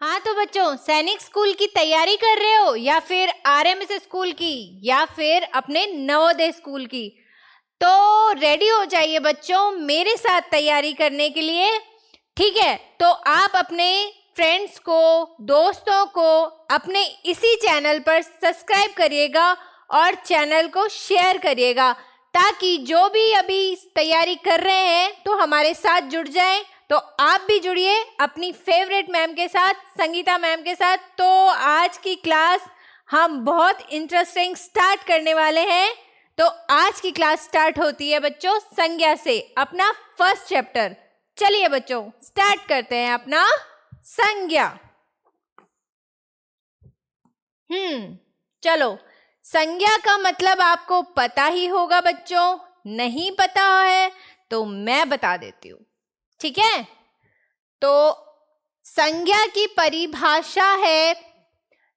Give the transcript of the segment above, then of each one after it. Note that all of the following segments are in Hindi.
हाँ तो बच्चों, सैनिक स्कूल की तैयारी कर रहे हो या फिर आरएमएस स्कूल की या फिर अपने नवोदय स्कूल की, तो रेडी हो जाइए बच्चों मेरे साथ तैयारी करने के लिए। ठीक है, तो आप अपने फ्रेंड्स को, दोस्तों को अपने इसी चैनल पर सब्सक्राइब करिएगा और चैनल को शेयर करिएगा, ताकि जो भी अभी तैयारी कर रहे हैं तो हमारे साथ जुड़ जाएं। तो आप भी जुड़िए अपनी फेवरेट मैम के साथ, संगीता मैम के साथ। तो आज की क्लास हम बहुत इंटरेस्टिंग स्टार्ट करने वाले हैं। तो आज की क्लास स्टार्ट होती है बच्चों संज्ञा से, अपना फर्स्ट चैप्टर। चलिए बच्चों स्टार्ट करते हैं अपना संज्ञा। चलो, संज्ञा का मतलब आपको पता ही होगा बच्चों। नहीं पता है तो मैं बता देती हूँ, ठीक है। तो संज्ञा की परिभाषा है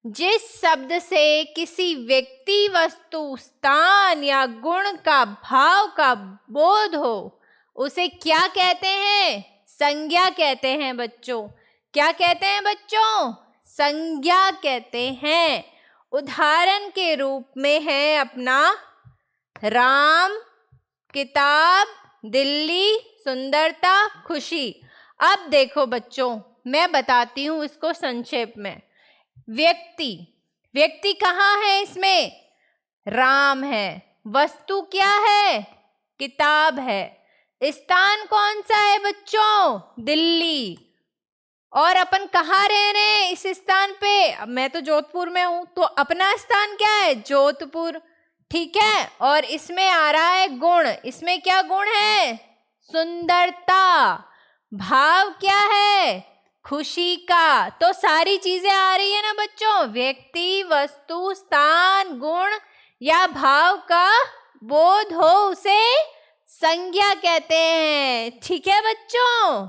जिस शब्द से किसी व्यक्ति, वस्तु, स्थान या गुण का, भाव का बोध हो, उसे क्या कहते हैं? संज्ञा कहते हैं बच्चों। क्या कहते हैं बच्चों? संज्ञा कहते हैं। उदाहरण के रूप में है अपना राम, किताब, दिल्ली, सुंदरता, खुशी। अब देखो बच्चों, मैं बताती हूँ इसको संक्षेप में। व्यक्ति, व्यक्ति कहाँ है इसमें? राम है। वस्तु क्या है? किताब है। स्थान कौन सा है बच्चों? दिल्ली। और अपन कहाँ रह रहे हैं इस स्थान पे? अब मैं तो जोधपुर में हूं, तो अपना स्थान क्या है? जोधपुर। ठीक है, और इसमें आ रहा है गुण। इसमें क्या गुण है? सुंदरता। भाव क्या है? खुशी का। तो सारी चीजें आ रही है ना बच्चों। व्यक्ति, वस्तु, स्थान, गुण या भाव का बोध हो उसे संज्ञा कहते हैं। ठीक है बच्चों,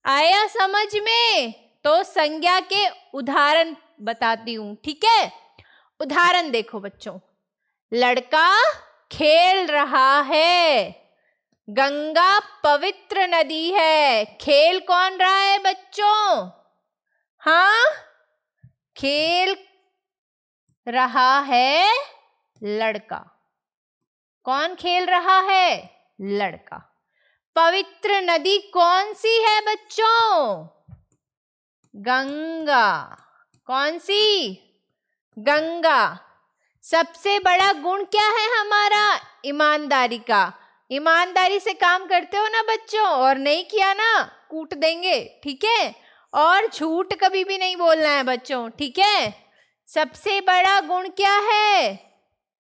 आया समझ में? तो संज्ञा के उदाहरण बताती हूं, ठीक है। उदाहरण देखो बच्चों, लड़का खेल रहा है। गंगा पवित्र नदी है। खेल कौन रहा है बच्चों? हाँ, खेल रहा है लड़का। कौन खेल रहा है? लड़का। पवित्र नदी कौन सी है बच्चों? गंगा। कौन सी? गंगा। सबसे बड़ा गुण क्या है हमारा? ईमानदारी का। ईमानदारी से काम करते हो ना बच्चों, और नहीं किया ना कूट देंगे, ठीक है। और झूठ कभी भी नहीं बोलना है बच्चों, ठीक है। सबसे बड़ा गुण क्या है?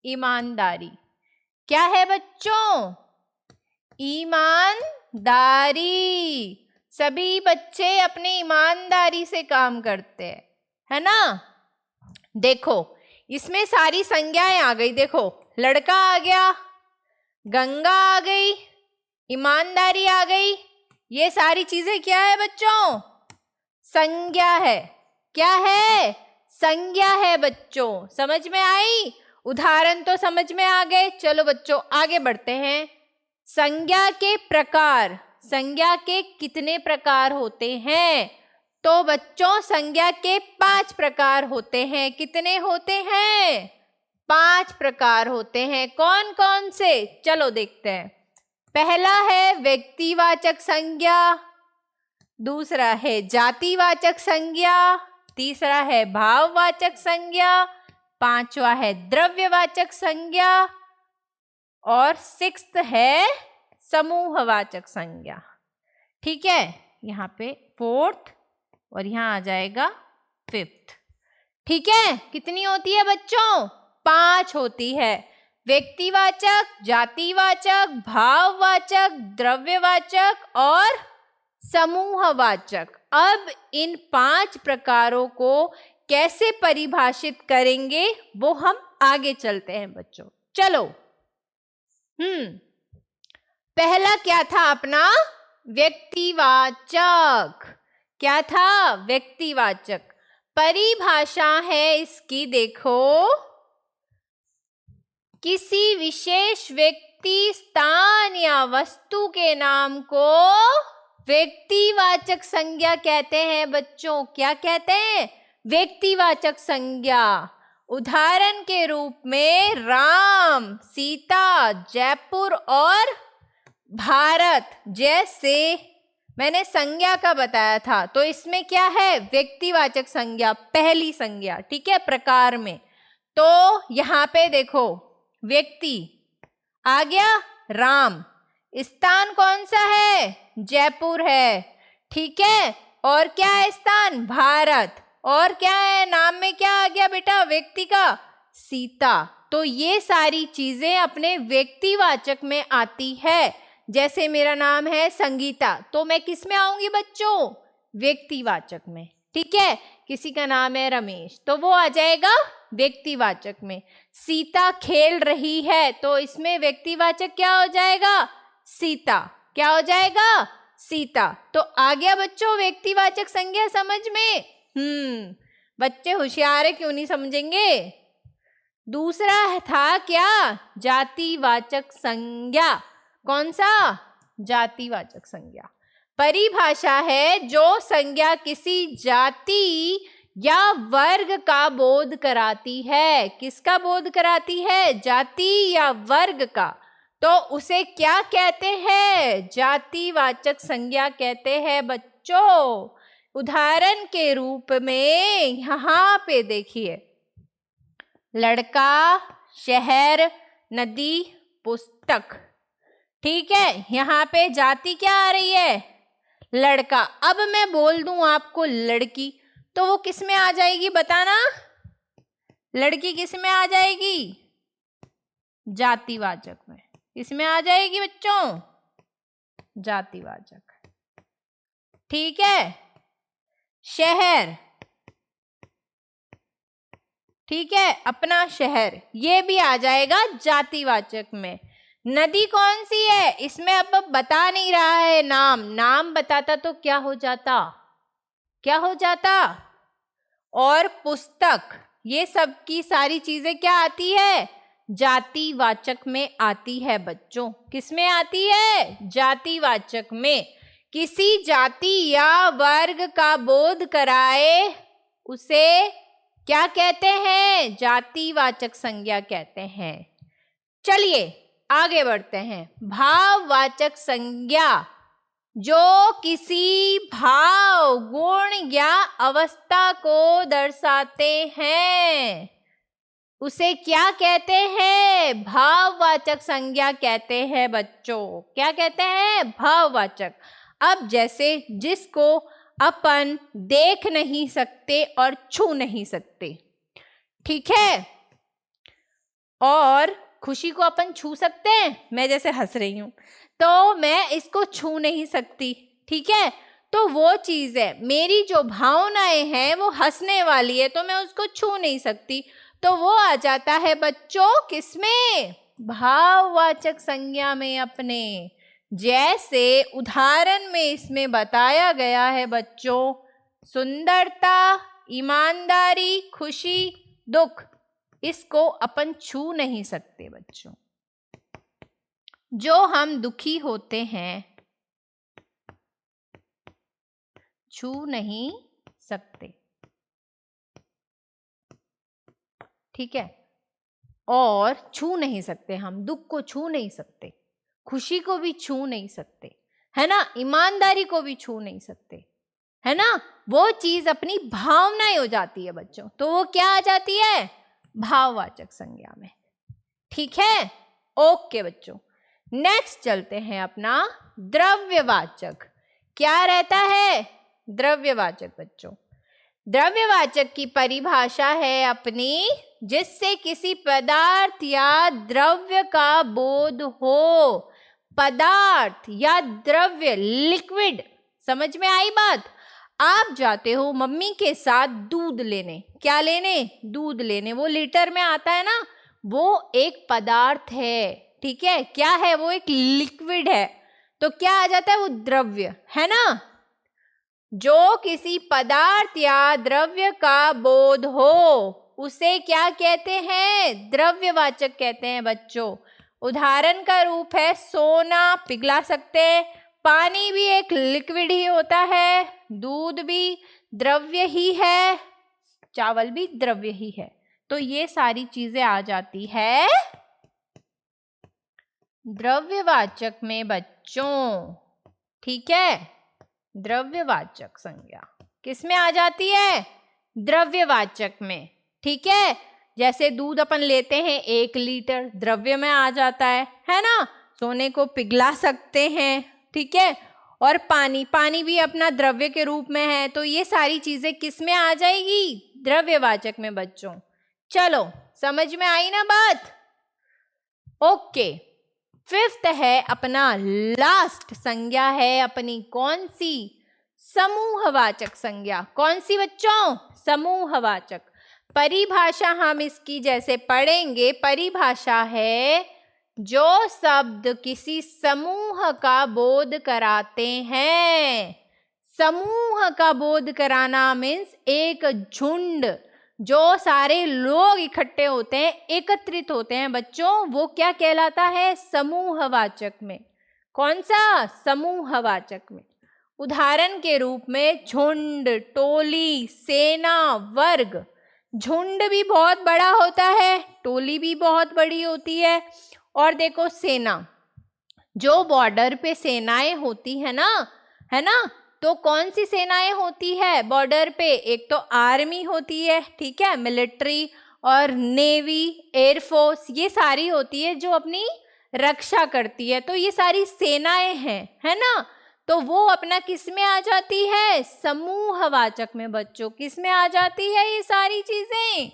ईमानदारी। क्या है बच्चों? ईमानदारी। सभी बच्चे अपनी ईमानदारी से काम करते हैं, है ना। देखो इसमें सारी संज्ञाएं आ गई। देखो, लड़का आ गया, गंगा आ गई, ईमानदारी आ गई। ये सारी चीजें क्या है बच्चों? संज्ञा है। क्या है? संज्ञा है बच्चों। समझ में आई? उदाहरण तो समझ में आ गए। चलो बच्चों आगे बढ़ते हैं। संज्ञा के प्रकार। संज्ञा के कितने प्रकार होते हैं? तो बच्चों संज्ञा के 5 प्रकार होते हैं। कितने होते हैं? 5 प्रकार होते हैं। कौन कौन से? चलो देखते हैं। पहला है व्यक्तिवाचक संज्ञा, दूसरा है जातिवाचक संज्ञा, तीसरा है भाववाचक संज्ञा, पांचवा है द्रव्यवाचक संज्ञा, और 6th है समूहवाचक संज्ञा। ठीक है, यहाँ पे 4th और यहाँ आ जाएगा 5th। ठीक है, कितनी होती है बच्चों? 5 होती है। व्यक्तिवाचक, जातिवाचक, भाववाचक, द्रव्यवाचक और समूहवाचक। अब इन 5 प्रकारों को कैसे परिभाषित करेंगे वो हम आगे चलते हैं बच्चों। चलो, पहला क्या था अपना? व्यक्तिवाचक। क्या था? व्यक्तिवाचक। परिभाषा है इसकी, देखो, किसी विशेष व्यक्ति, स्थान या वस्तु के नाम को व्यक्तिवाचक संज्ञा कहते हैं बच्चों। क्या कहते हैं? व्यक्तिवाचक संज्ञा। उदाहरण के रूप में राम, सीता, जयपुर और भारत जैसे मैंने संज्ञा का बताया था, तो इसमें क्या है? व्यक्तिवाचक संज्ञा, पहली संज्ञा, ठीक है, प्रकार में। तो यहाँ पे देखो व्यक्ति आ गया राम, स्थान कौन सा है? जयपुर है, ठीक है, और क्या है स्थान? भारत, और क्या है नाम में? क्या आ गया बेटा व्यक्ति का? सीता। तो ये सारी चीजें अपने व्यक्तिवाचक में आती है। जैसे मेरा नाम है संगीता, तो मैं किस में आऊंगी बच्चों? व्यक्तिवाचक में, ठीक है। किसी का नाम है रमेश, तो वो आ जाएगा व्यक्तिवाचक में। सीता खेल रही है, तो इसमें व्यक्तिवाचक क्या हो जाएगा? सीता। क्या हो जाएगा? सीता। तो आ गया बच्चों व्यक्तिवाचक संज्ञा समझ में? बच्चे होशियार है, क्यों नहीं समझेंगे? दूसरा था क्या? जातिवाचक संज्ञा। कौन सा? जातिवाचक संज्ञा। परिभाषा है जो संज्ञा किसी जाति या वर्ग का बोध कराती है। किसका बोध कराती है? जाति या वर्ग का। तो उसे क्या कहते हैं? जातिवाचक संज्ञा कहते हैं बच्चों। उदाहरण के रूप में यहाँ पे देखिए, लड़का, शहर, नदी, पुस्तक, ठीक है। यहाँ पे जाति क्या आ रही है? लड़का। अब मैं बोल दूं आपको लड़की, तो वो किस में आ जाएगी बताना? लड़की किस में आ जाएगी? जातिवाचक में। किस में आ जाएगी बच्चों? जातिवाचक, ठीक है। शहर, ठीक है, अपना शहर, ये भी आ जाएगा जातिवाचक में। नदी कौन सी है? इसमें अब बता नहीं रहा है नाम, नाम बताता तो क्या हो जाता? क्या हो जाता? और पुस्तक, ये सब की सारी चीजें क्या आती है? जातिवाचक में आती है बच्चों। किस में आती है? जातिवाचक में। किसी जाति या वर्ग का बोध कराए उसे क्या कहते हैं? जातिवाचक संज्ञा कहते हैं। चलिए आगे बढ़ते हैं। भाववाचक संज्ञा, जो किसी भाव, गुण या अवस्था को दर्शाते हैं, उसे क्या कहते हैं? भाववाचक संज्ञा कहते हैं बच्चों। क्या कहते हैं? भाववाचक। अब जैसे जिसको अपन देख नहीं सकते और छू नहीं सकते, ठीक है, और खुशी को अपन छू सकते हैं। मैं जैसे हंस रही हूं तो मैं इसको छू नहीं सकती, ठीक है, तो वो चीज है। मेरी जो भावनाएं हैं वो हंसने वाली है, तो मैं उसको छू नहीं सकती, तो वो आ जाता है बच्चों किसमें? भाववाचक संज्ञा में अपने। जैसे उदाहरण में इसमें बताया गया है बच्चों, सुंदरता, ईमानदारी, खुशी, दुख, इसको अपन छू नहीं सकते बच्चों। जो हम दुखी होते हैं छू नहीं सकते, ठीक है, और छू नहीं सकते, हम दुख को छू नहीं सकते, खुशी को भी छू नहीं सकते, है ना, ईमानदारी को भी छू नहीं सकते, है ना। वो चीज अपनी भावनाएं हो जाती है बच्चों, तो वो क्या आ जाती है? भाववाचक संज्ञा में, ठीक है। ओके बच्चों, नेक्स्ट चलते हैं अपना द्रव्यवाचक। क्या रहता है? द्रव्यवाचक बच्चों। द्रव्यवाचक की परिभाषा है अपनी, जिससे किसी पदार्थ या द्रव्य का बोध हो। पदार्थ या द्रव्य, लिक्विड, समझ में आई बात? आप जाते हो मम्मी के साथ दूध लेने, क्या लेने? दूध लेने, वो लीटर में आता है ना, वो एक पदार्थ है, ठीक है, क्या है? वो एक लिक्विड है, तो क्या आ जाता है? वो द्रव्य है ना। जो किसी पदार्थ या द्रव्य का बोध हो उसे क्या कहते हैं? द्रव्यवाचक कहते हैं बच्चों। उदाहरण का रूप है सोना, पिघला सकते हैं, पानी भी एक लिक्विड ही होता है, दूध भी द्रव्य ही है, चावल भी द्रव्य ही है। तो ये सारी चीजें आ जाती है द्रव्यवाचक में बच्चों। ठीक है, द्रव्यवाचक संज्ञा किस में आ जाती है? द्रव्यवाचक में। ठीक है, जैसे दूध अपन लेते हैं 1 लीटर, द्रव्य में आ जाता है ना। सोने को पिघला सकते हैं, ठीक है। और पानी भी अपना द्रव्य के रूप में है। तो ये सारी चीजें किस में आ जाएगी? द्रव्यवाचक में बच्चों। चलो, समझ में आई ना बात? ओके, 5th है अपना लास्ट संज्ञा है अपनी, कौन सी? समूहवाचक संज्ञा। कौन सी बच्चों? समूहवाचक। परिभाषा हम इसकी जैसे पढ़ेंगे, परिभाषा है जो शब्द किसी समूह का बोध कराते हैं। समूह का बोध कराना मीन्स एक झुंड, जो सारे लोग इकट्ठे होते हैं, एकत्रित होते हैं बच्चों, वो क्या कहलाता है? समूहवाचक में। कौन सा? समूहवाचक में। उदाहरण के रूप में झुंड, टोली, सेना, वर्ग। झुंड भी बहुत बड़ा होता है, टोली भी बहुत बड़ी होती है। और देखो सेना, जो बॉर्डर पे सेनाएं होती है ना, है ना, तो कौन सी सेनाएं होती है बॉर्डर पे? एक तो आर्मी होती है, ठीक है, मिलिट्री, और नेवी, एयरफोर्स, ये सारी होती है जो अपनी रक्षा करती है। तो ये सारी सेनाएं हैं, है ना। तो वो अपना किस में आ जाती है? समूहवाचक में बच्चों। किस में आ जाती है ये सारी चीजें?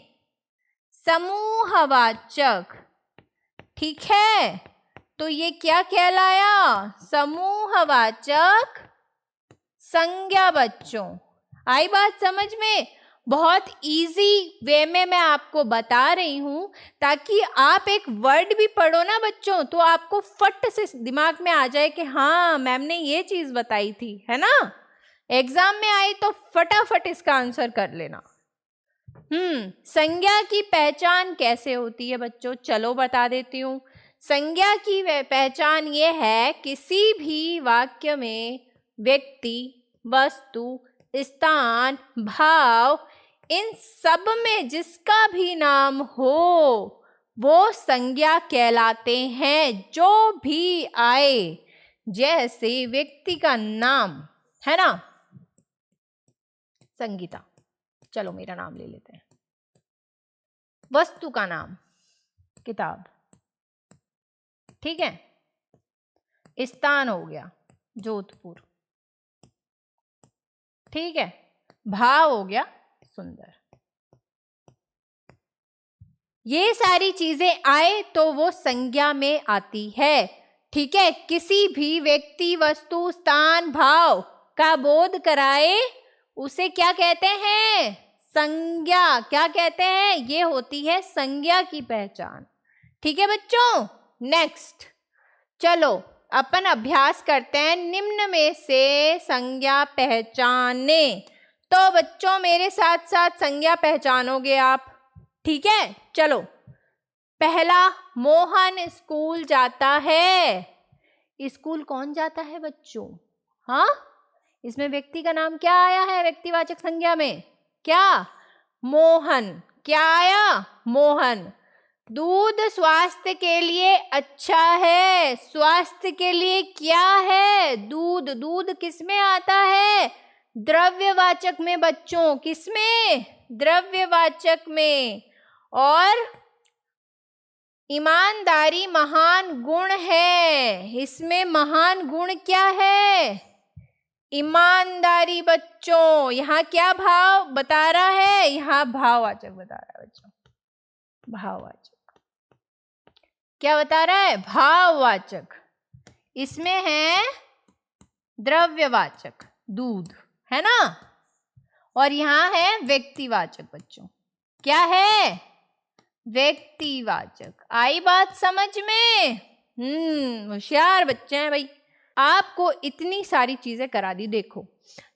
समूहवाचक। ठीक है, तो ये क्या कहलाया? समूहवाचक संज्ञा बच्चों। आई बात समझ में? बहुत इजी वे में मैं आपको बता रही हूं, ताकि आप एक वर्ड भी पढ़ो ना बच्चों, तो आपको फट से दिमाग में आ जाए कि हाँ मैम ने ये चीज बताई थी, है ना। एग्जाम में आई तो फटाफट इसका आंसर कर लेना। संज्ञा की पहचान कैसे होती है बच्चों? चलो बता देती हूँ। संज्ञा की पहचान ये है, किसी भी वाक्य में व्यक्ति, वस्तु, स्थान, भाव, इन सब में जिसका भी नाम हो वो संज्ञा कहलाते हैं। जो भी आए, जैसे व्यक्ति का नाम है ना, संगीता, चलो मेरा नाम ले लेते हैं। वस्तु का नाम किताब, ठीक है। स्थान हो गया जोधपुर, ठीक है। भाव हो गया सुंदर। ये सारी चीजें आए तो वो संज्ञा में आती है, ठीक है। किसी भी व्यक्ति, वस्तु, स्थान, भाव का बोध कराए उसे क्या कहते हैं? संज्ञा। क्या कहते हैं? ये होती है संज्ञा की पहचान, ठीक है बच्चों। नेक्स्ट, चलो अपन अभ्यास करते हैं। निम्न में से संज्ञा पहचाने। तो बच्चों मेरे साथ साथ संज्ञा पहचानोगे आप, ठीक है। चलो, पहला, मोहन स्कूल जाता है। स्कूल कौन जाता है बच्चों? हाँ, इसमें व्यक्ति का नाम क्या आया है व्यक्तिवाचक संज्ञा में? क्या? मोहन। क्या आया? मोहन। दूध स्वास्थ्य के लिए अच्छा है। स्वास्थ्य के लिए क्या है? दूध। दूध किस में आता है? द्रव्यवाचक में बच्चों। किस में? द्रव्यवाचक में। और ईमानदारी महान गुण है। इसमें महान गुण क्या है? ईमानदारी बच्चों। यहाँ क्या भाव बता रहा है? यहाँ भाववाचक बता रहा है बच्चों, भाववाचक। क्या बता रहा है? भाववाचक। इसमें है द्रव्यवाचक दूध, है ना। और यहाँ है व्यक्तिवाचक बच्चों। क्या है? व्यक्तिवाचक। आई बात समझ में? होशियार बच्चे हैं भाई। आपको इतनी सारी चीजें करा दी। देखो,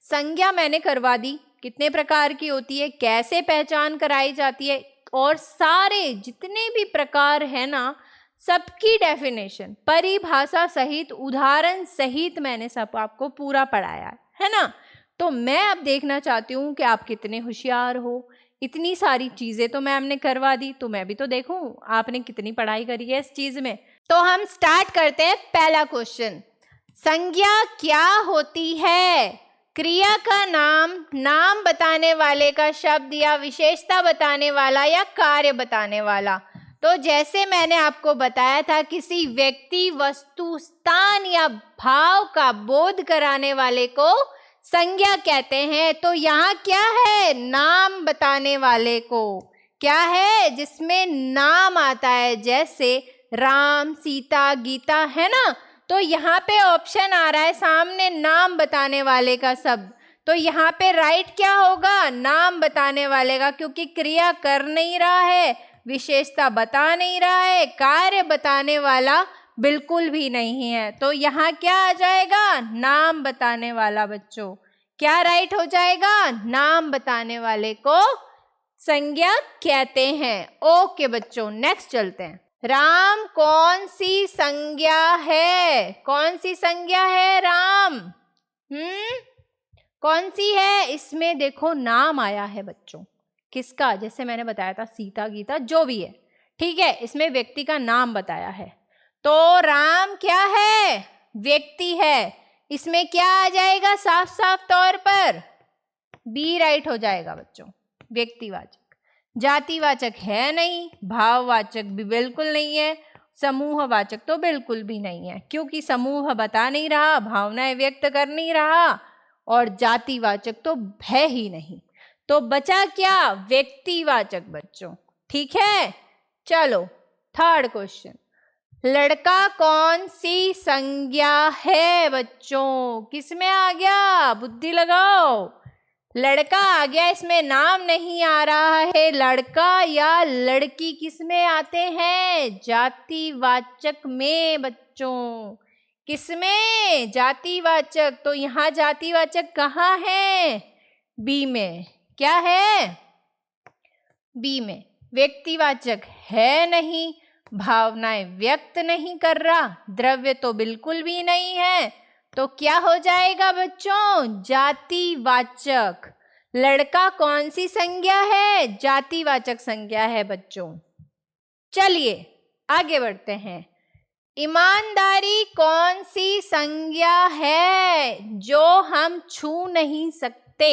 संज्ञा मैंने करवा दी, कितने प्रकार की होती है, कैसे पहचान कराई जाती है, और सारे जितने भी प्रकार है ना, सबकी डेफिनेशन परिभाषा सहित उदाहरण सहित मैंने सब आपको पूरा पढ़ाया है ना। तो मैं अब देखना चाहती हूँ कि आप कितने होशियार हो। इतनी सारी चीजें तो मैम ने करवा दी, तो मैं भी तो देखूं आपने कितनी पढ़ाई करी है इस चीज में। तो हम स्टार्ट करते हैं पहला क्वेश्चन। संज्ञा क्या होती है? क्रिया का नाम, नाम बताने वाले का शब्द या विशेषता बताने वाला या कार्य बताने वाला। तो जैसे मैंने आपको बताया था, किसी व्यक्ति, वस्तु, स्थान या भाव का बोध कराने वाले को संज्ञा कहते हैं। तो यहाँ क्या है? नाम बताने वाले को क्या है? जिसमें नाम आता है, जैसे राम, सीता, गीता, है ना। तो यहाँ पे ऑप्शन आ रहा है सामने नाम बताने वाले का शब्द। तो यहाँ पे राइट क्या होगा? नाम बताने वाले का, क्योंकि क्रिया कर नहीं रहा है, विशेषता बता नहीं रहा है, कार्य बताने वाला बिल्कुल भी नहीं है। तो यहाँ क्या आ जाएगा? नाम बताने वाला। बच्चों क्या राइट हो जाएगा? नाम बताने वाले को संज्ञा कहते हैं। ओके बच्चों, नेक्स्ट चलते हैं। राम कौन सी संज्ञा है? कौन सी संज्ञा है राम? कौन सी है? इसमें देखो नाम आया है बच्चों, किसका? जैसे मैंने बताया था सीता, गीता, जो भी है, ठीक है। इसमें व्यक्ति का नाम बताया है, तो राम क्या है? व्यक्ति है। इसमें क्या आ जाएगा साफ साफ तौर पर? बी राइट हो जाएगा बच्चों, व्यक्तिवाचक। जातिवाचक है नहीं, भाववाचक भी बिल्कुल नहीं है, समूहवाचक तो बिल्कुल भी नहीं है, क्योंकि समूह बता नहीं रहा, भावनाएं व्यक्त कर नहीं रहा, और जातिवाचक तो है ही नहीं। तो बचा क्या? व्यक्तिवाचक बच्चों, ठीक है। चलो थर्ड क्वेश्चन। लड़का कौन सी संज्ञा है बच्चों? किसमें आ गया? बुद्धि लगाओ। लड़का आ गया, इसमें नाम नहीं आ रहा है। लड़का या लड़की किसमें आते हैं? जातिवाचक में बच्चों। किसमें? जातिवाचक। तो यहाँ जातिवाचक कहाँ है? बी में। क्या है? बी में। व्यक्तिवाचक है नहीं, भावनाएं व्यक्त नहीं कर रहा, द्रव्य तो बिल्कुल भी नहीं है। तो क्या हो जाएगा बच्चों? जातिवाचक। लड़का कौन सी संज्ञा है? जातिवाचक संज्ञा है बच्चों। चलिए आगे बढ़ते हैं। ईमानदारी कौन सी संज्ञा है जो हम छू नहीं सकते?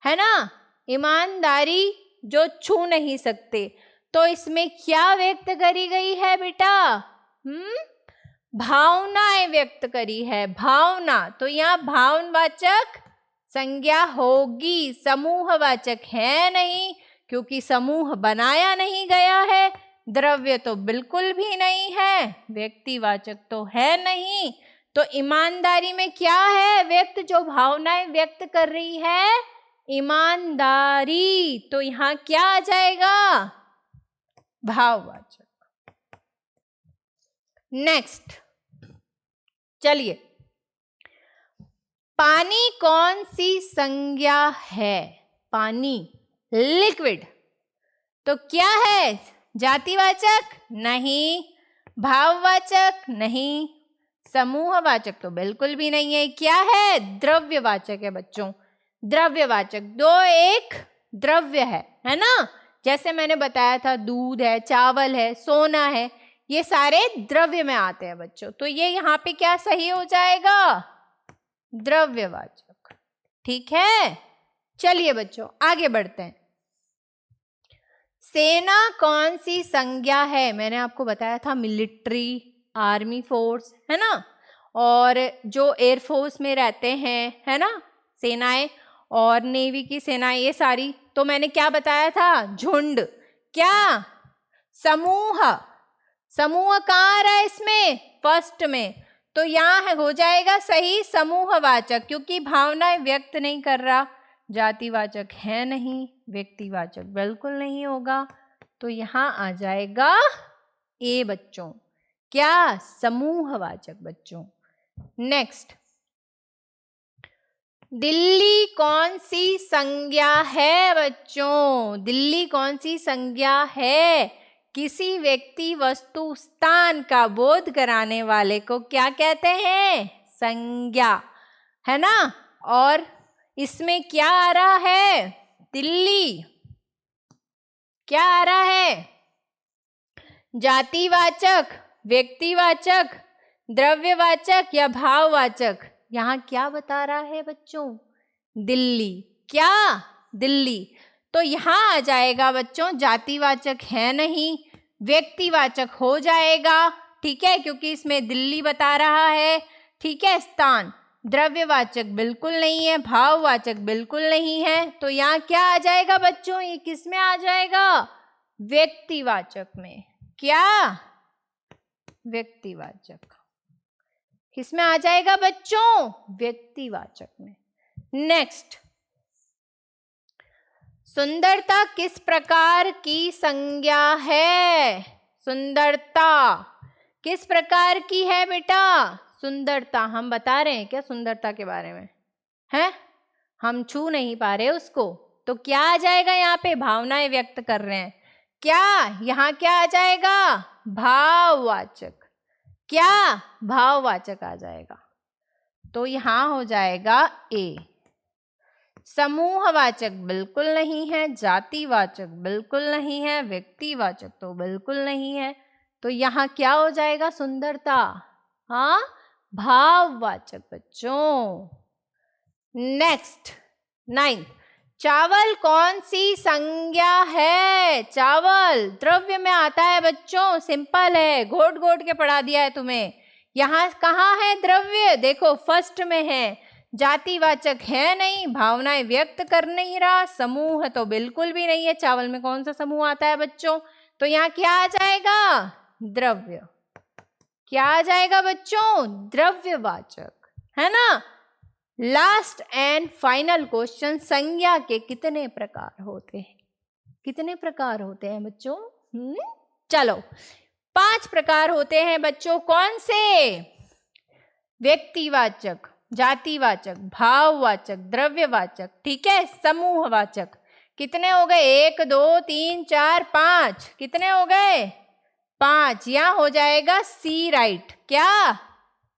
है ना, ईमानदारी जो छू नहीं सकते। तो इसमें क्या व्यक्त करी गई है बेटा? भावनाएं व्यक्त करी है, भावना। तो यहाँ भाववाचक संज्ञा होगी, समूहवाचक है नहीं, क्योंकि समूह बनाया नहीं गया है। द्रव्य तो बिल्कुल भी नहीं है, व्यक्तिवाचक तो है नहीं। तो ईमानदारी में क्या है व्यक्त, जो भावनाएं व्यक्त कर रही है? ईमानदारी। तो यहाँ क्या आ जाएगा? भाववाचक। नेक्स्ट चलिए, पानी कौन सी संज्ञा है? पानी, लिक्विड। तो क्या है? जातिवाचक नहीं, भाववाचक नहीं, समूहवाचक तो बिल्कुल भी नहीं है। क्या है? द्रव्यवाचक है बच्चों। द्रव्यवाचक, दो एक द्रव्य है ना। जैसे मैंने बताया था, दूध है, चावल है, सोना है, ये सारे द्रव्य में आते हैं बच्चों। तो ये यहाँ पे क्या सही हो जाएगा? द्रव्यवाचक। ठीक है, चलिए बच्चों आगे बढ़ते हैं। सेना कौन सी संज्ञा है? मैंने आपको बताया था मिलिट्री, आर्मी फोर्स, है ना। और जो एयरफोर्स में रहते हैं, है ना, सेनाएं, और नेवी की सेनाएं, ये सारी। तो मैंने क्या बताया था? झुंड। क्या? समूह। समूह कहाँ आ रहा है इसमें? फर्स्ट में। तो यहाँ हो जाएगा सही समूहवाचक, क्योंकि भावनाएं व्यक्त नहीं कर रहा। जातिवाचक है नहीं, व्यक्तिवाचक बिल्कुल नहीं होगा। तो यहाँ आ जाएगा ए बच्चों। क्या? समूहवाचक बच्चों। नेक्स्ट, दिल्ली कौन सी संज्ञा है बच्चों? दिल्ली कौन सी संज्ञा है? किसी व्यक्ति, वस्तु, स्थान का बोध कराने वाले को क्या कहते हैं? संज्ञा, है ना। और इसमें क्या आ रहा है? दिल्ली। क्या आ रहा है? जातिवाचक, व्यक्तिवाचक, द्रव्यवाचक या भाववाचक? यहाँ क्या बता रहा है बच्चों? दिल्ली। क्या? दिल्ली। तो यहाँ आ जाएगा बच्चों, जातिवाचक है नहीं, व्यक्तिवाचक हो जाएगा, ठीक है, क्योंकि इसमें दिल्ली बता रहा है, ठीक है। स्थान, द्रव्यवाचक बिल्कुल नहीं है, भाववाचक बिल्कुल नहीं है, तो यहाँ क्या आ जाएगा बच्चों? ये किस में आ जाएगा? व्यक्तिवाचक में। क्या? व्यक्तिवाचक। किसमें आ जाएगा बच्चों? व्यक्तिवाचक में। नेक्स्ट, सुंदरता किस प्रकार की संज्ञा है? सुंदरता किस प्रकार की है बेटा? सुंदरता हम बता रहे हैं क्या सुंदरता के बारे में? हैं? हम छू नहीं पा रहे उसको, तो क्या आ जाएगा यहाँ पे? भावनाएं व्यक्त कर रहे हैं। क्या? यहाँ क्या आ जाएगा? भाववाचक। क्या? भाववाचक आ जाएगा। तो यहाँ हो जाएगा ए। समूहवाचक बिल्कुल नहीं है, जातिवाचक बिल्कुल नहीं है, व्यक्तिवाचक तो बिल्कुल नहीं है, तो यहाँ क्या हो जाएगा? सुंदरता, हाँ, भाववाचक बच्चों। नेक्स्ट, 9, चावल कौन सी संज्ञा है? चावल द्रव्य में आता है बच्चों, सिंपल है, घोट घोट के पढ़ा दिया है तुम्हें। यहाँ कहाँ है द्रव्य? देखो फर्स्ट में है। जातिवाचक है नहीं, भावनाएं व्यक्त कर नहीं रहा, समूह तो बिल्कुल भी नहीं है। चावल में कौन सा समूह आता है बच्चों? तो यहाँ क्या आ जाएगा? द्रव्य। क्या आ जाएगा बच्चों? द्रव्यवाचक, है ना। लास्ट एंड फाइनल क्वेश्चन, संज्ञा के कितने प्रकार होते हैं? कितने प्रकार होते हैं बच्चों? चलो, 5 प्रकार होते हैं बच्चों। कौन से? व्यक्तिवाचक, जातिवाचक, भाववाचक, द्रव्यवाचक, ठीक है, समूहवाचक। कितने हो गए? 1 2 3 4 5। कितने हो गए? 5। यहां हो जाएगा सी राइट। क्या?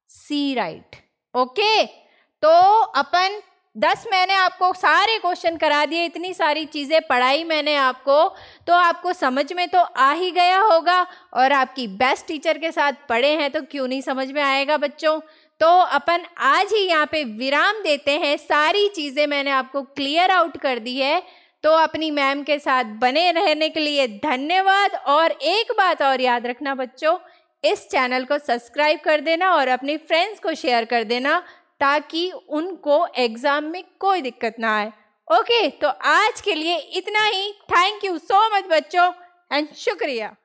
सी राइट। ओके, तो अपन 10 मैंने आपको सारे क्वेश्चन करा दिए, इतनी सारी चीजें पढ़ाई मैंने आपको, तो आपको समझ में तो आ ही गया होगा। और आपकी बेस्ट टीचर के साथ पढ़े हैं तो क्यों नहीं समझ में आएगा बच्चों। तो अपन आज ही यहाँ पे विराम देते हैं। सारी चीजें मैंने आपको क्लियर आउट कर दी है, तो अपनी मैम के साथ बने रहने के लिए धन्यवाद। और एक बात और याद रखना बच्चों, इस चैनल को सब्सक्राइब कर देना और अपने फ्रेंड्स को शेयर कर देना, ताकि उनको एग्जाम में कोई दिक्कत ना आए। ओके, तो आज के लिए इतना ही। थैंक यू सो मच बच्चों एंड शुक्रिया।